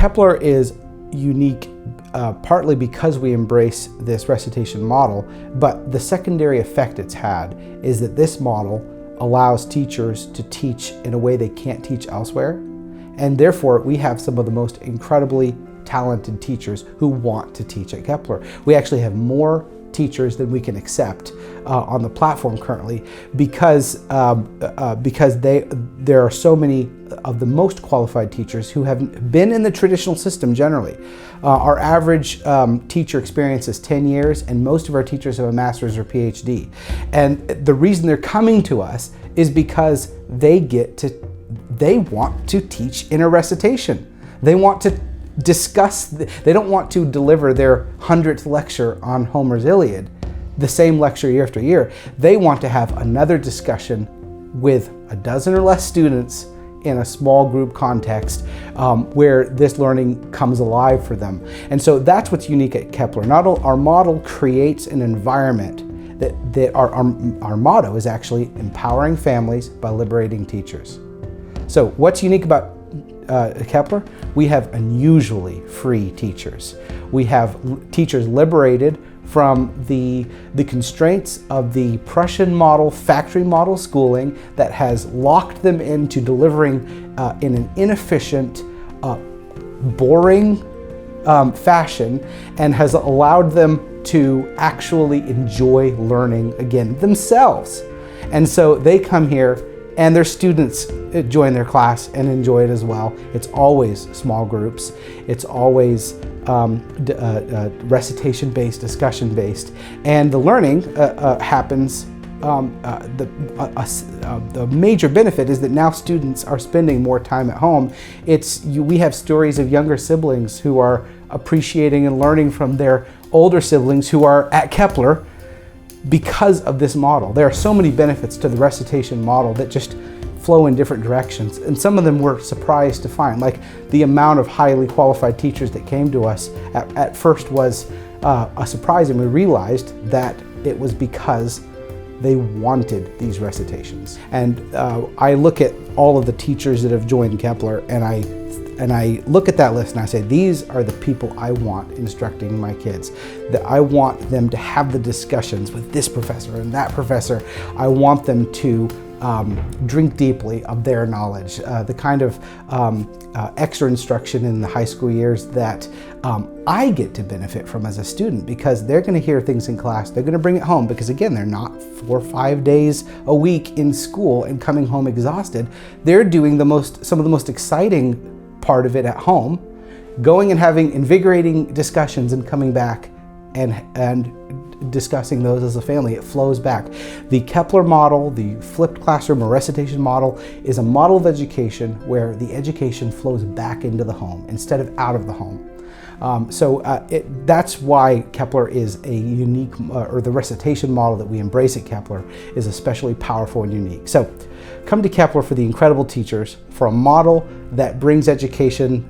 Kepler is unique partly because we embrace this recitation model, but the secondary effect it's had is that this model allows teachers to teach in a way they can't teach elsewhere, and therefore we have some of the most incredibly talented teachers who want to teach at Kepler. We actually have more teachers than we can accept on the platform currently because there are so many of the most qualified teachers who have been in the traditional system generally. Our average teacher experience is 10 years, and most of our teachers have a master's or PhD. And the reason they're coming to us is because they want to teach in a recitation. They want to discuss, they don't want to deliver their 100th lecture on Homer's Iliad, the same lecture year after year. They want to have another discussion with a dozen or less students in a small group context where this learning comes alive for them. And so that's what's unique at Kepler. Our model creates an environment that our motto is actually empowering families by liberating teachers. So what's unique about Kepler? We have unusually free teachers. We have teachers liberated from the constraints of the Prussian model, factory model schooling that has locked them into delivering in an inefficient, boring fashion, and has allowed them to actually enjoy learning again themselves. And so they come here and their students join their class and enjoy it as well. It's always small groups. It's always recitation-based, discussion-based. And the learning happens, the major benefit is that now students are spending more time at home. We have stories of younger siblings who are appreciating and learning from their older siblings who are at Kepler because of this model. There are so many benefits to the recitation model that just flow in different directions, and some of them we're surprised to find, like the amount of highly qualified teachers that came to us at first was a surprise, and we realized that it was because they wanted these recitations. And I look at all of the teachers that have joined Kepler, and I look at that list and I say, these are the people I want instructing my kids. That I want them to have the discussions with this professor and that professor. I want them to drink deeply of their knowledge, the kind of extra instruction in the high school years that I get to benefit from as a student, because they're going to hear things in class, they're going to bring it home, because again, they're not 4 or 5 days a week in school and coming home exhausted. They're doing some of the most exciting part of it at home, going and having invigorating discussions and coming back and discussing those as a family. It flows back. The Kepler model, the flipped classroom or recitation model, is a model of education where the education flows back into the home instead of out of the home. That's why Kepler is a unique, or the recitation model that we embrace at Kepler is especially powerful and unique. So come to Kepler for the incredible teachers, for a model that brings education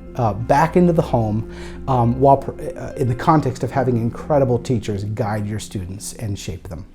back into the home while in the context of having incredible teachers guide your students and shape them.